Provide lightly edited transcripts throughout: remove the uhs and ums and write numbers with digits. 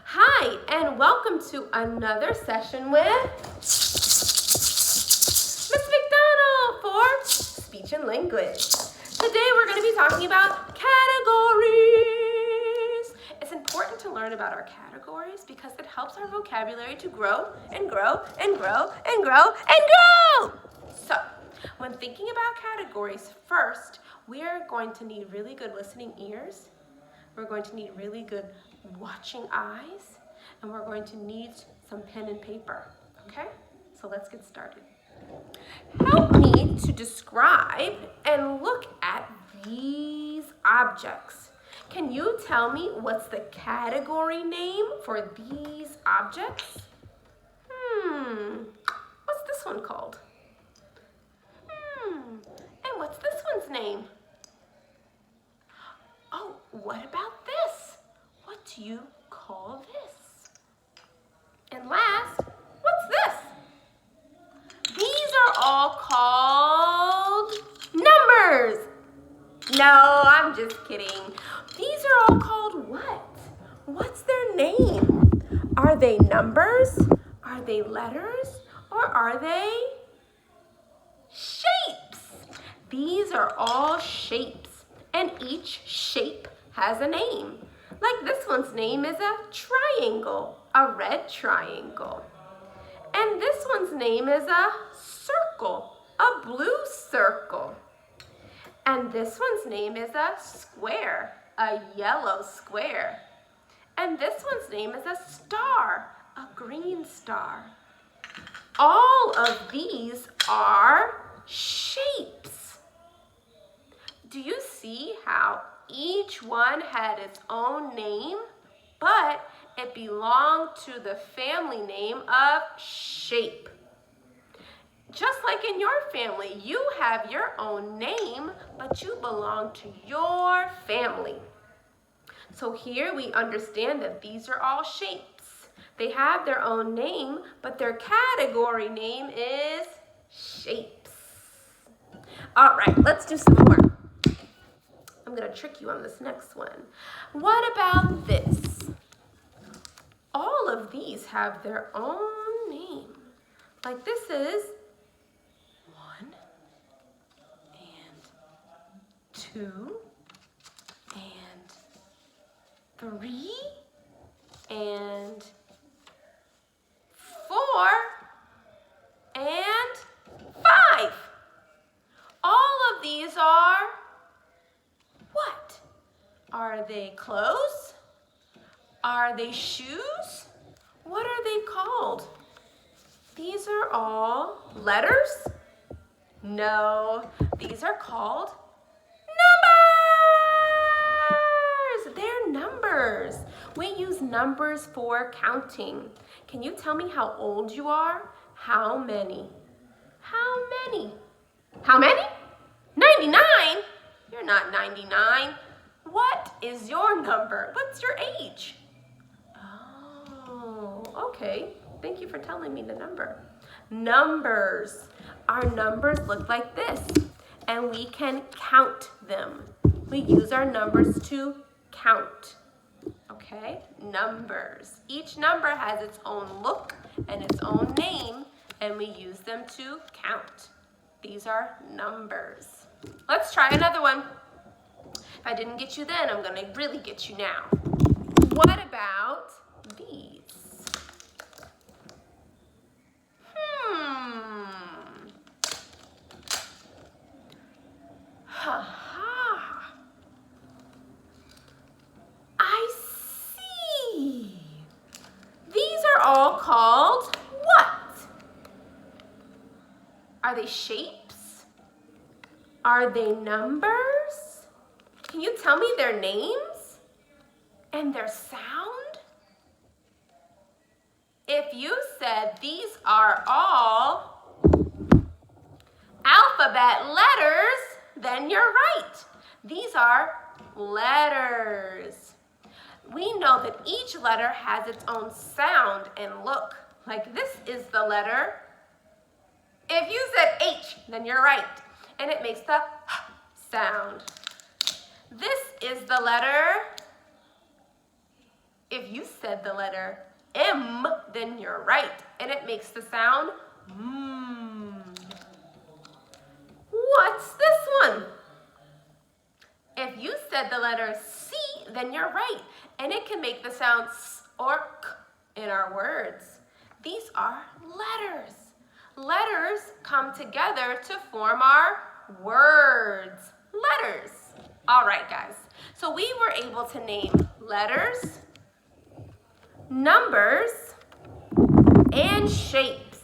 Hi, and welcome to another session with Miss McDonald for Speech and Language. Today we're going to be talking about categories. It's important to learn about our categories because it helps our vocabulary to grow and grow and grow and grow and grow. So, when thinking about categories, first, we are going to need really good listening ears. We're going to need really good watching eyes, and we're going to need some pen and paper, okay? So let's get started. Help me to describe and look at these objects. Can you tell me what's the category name for these objects? What's this one called? And what's this one's name? Oh, what about this? What do you call this? And last, what's this? These are all called numbers. No, I'm just kidding. These are all called what? What's their name? Are they numbers? Are they letters? Or are they shapes? These are all shapes, and each shape has a name. Like this one's name is a triangle, a red triangle. And this one's name is a circle, a blue circle. And this one's name is a square, a yellow square. And this one's name is a star, a green star. All of these are shapes. Do you see how each one had its own name, but it belonged to the family name of shape? Just like in your family, you have your own name, but you belong to your family. So here we understand that these are all shapes. They have their own name, but their category name is shapes. All right, let's do some more. I'm going to trick you on this next one. What about this? All of these have their own name. Like this is 1 and 2 and 3 and 4 and 5. All of these are what? Are they clothes? Are they shoes? What are they called? These are all letters? No, these are called numbers. They're numbers. We use numbers for counting. Can you tell me how old you are? How many? How many? How many? 99? You're not 99. What is your number? What's your age? Oh, okay. Thank you for telling me the number. Numbers. Our numbers look like this, and we can count them. We use our numbers to count. Okay? Numbers. Each number has its own look and its own name, and we use them to count. These are numbers. Let's try another one. If I didn't get you then, I'm going to really get you now. What about these? Ha-ha. I see. These are all called what? Are they shapes? Are they numbers? Can you tell me their names and their sound? If you said these are all alphabet letters, then you're right. These are letters. We know that each letter has its own sound and look. Like this is the letter. If you said H, then you're right. And it makes the sound. This is the letter. If If you said the letter M, then you're right, and it makes the sound mmm. What's this one? If you said the letter C, then you're right, and it can make the sound S or K in our words. These are letters. Letters come together to form our words. Letters. All right, guys. So we were able to name letters, numbers, and shapes.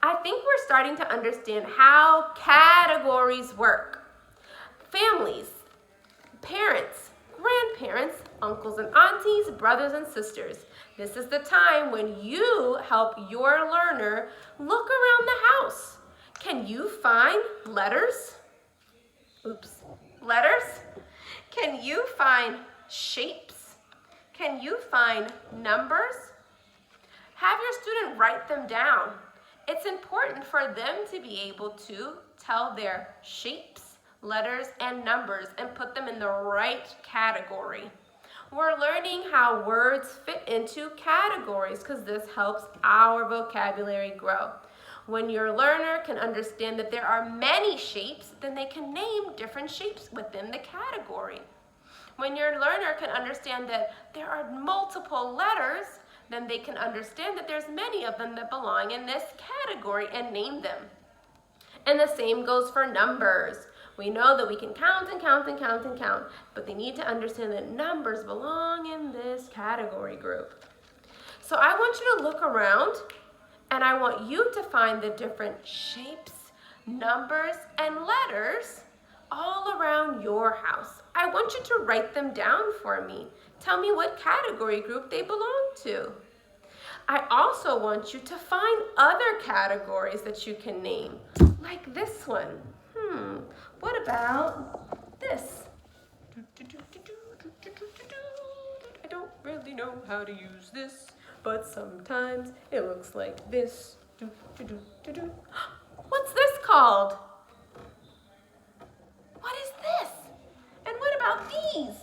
I think we're starting to understand how categories work. Families, parents, grandparents, uncles and aunties, brothers and sisters. This is the time when you help your learner look around the house. Can you find letters? Letters? Can you find shapes? Can you find numbers? Have your student write them down. It's important for them to be able to tell their shapes, letters, and numbers and put them in the right category. We're learning how words fit into categories because this helps our vocabulary grow. When your learner can understand that there are many shapes, then they can name different shapes within the category. When your learner can understand that there are multiple letters, then they can understand that there's many of them that belong in this category and name them. And the same goes for numbers. We know that we can count and count and count and count, but they need to understand that numbers belong in this category group. So I want you to look around and I want you to find the different shapes, numbers, and letters all around your house. I want you to write them down for me. Tell me what category group they belong to. I also want you to find other categories that you can name, like this one. What about this? I don't really know how to use this, but sometimes it looks like this. What's this called? What is this? And what about these?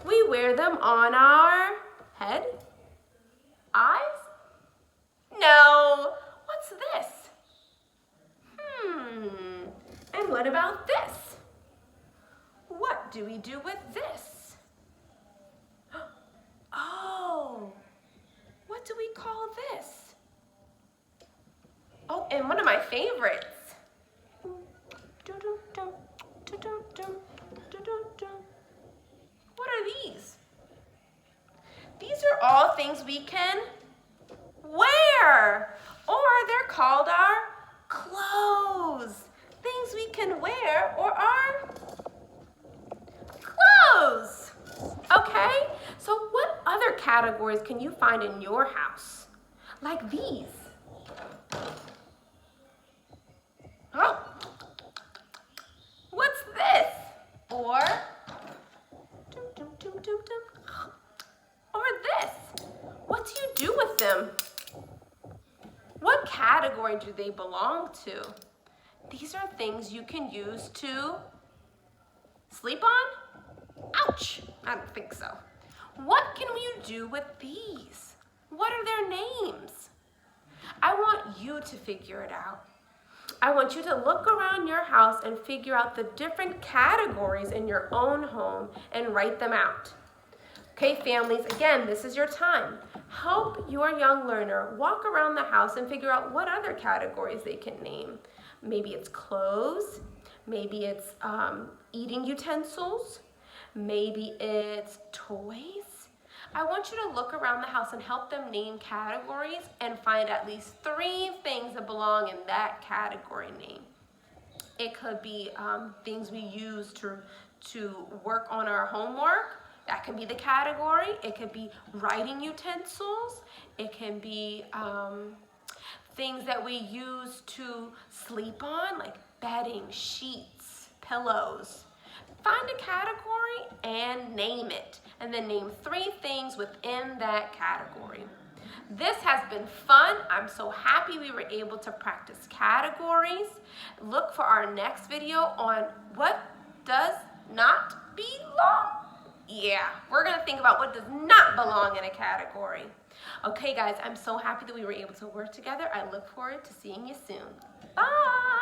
We wear them on our head? Eyes? No. What's this? And what about this? What do we do with this? Oh, what do we call this? Oh, and one of my favorites. What are these? These are all things we can wear, or they're called our clothes. Things we can wear or our clothes. Okay? So what other categories can you find in your house? Like these. Oh. What's this? Or this. What do you do with them? What category do they belong to? These are things you can use to sleep on? Ouch! I don't think so. What can you do with these? What are their names? I want you to figure it out. I want you to look around your house and figure out the different categories in your own home and write them out. Okay, families, again, this is your time. Help your young learner walk around the house and figure out what other categories they can name. Maybe it's clothes, maybe it's eating utensils, maybe it's toys. I want you to look around the house and help them name categories and find at least 3 things that belong in that category name. It could be things we use to work on our homework. That can be the category. It could be writing utensils. It can be things that we use to sleep on, like bedding, sheets, pillows. Find a category and name it, and then name 3 things within that category. This has been fun. I'm so happy we were able to practice categories. Look for our next video on what does not belong. Yeah, we're gonna think about what does not belong in a category. Okay guys, I'm so happy that we were able to work together. I look forward to seeing you soon. Bye!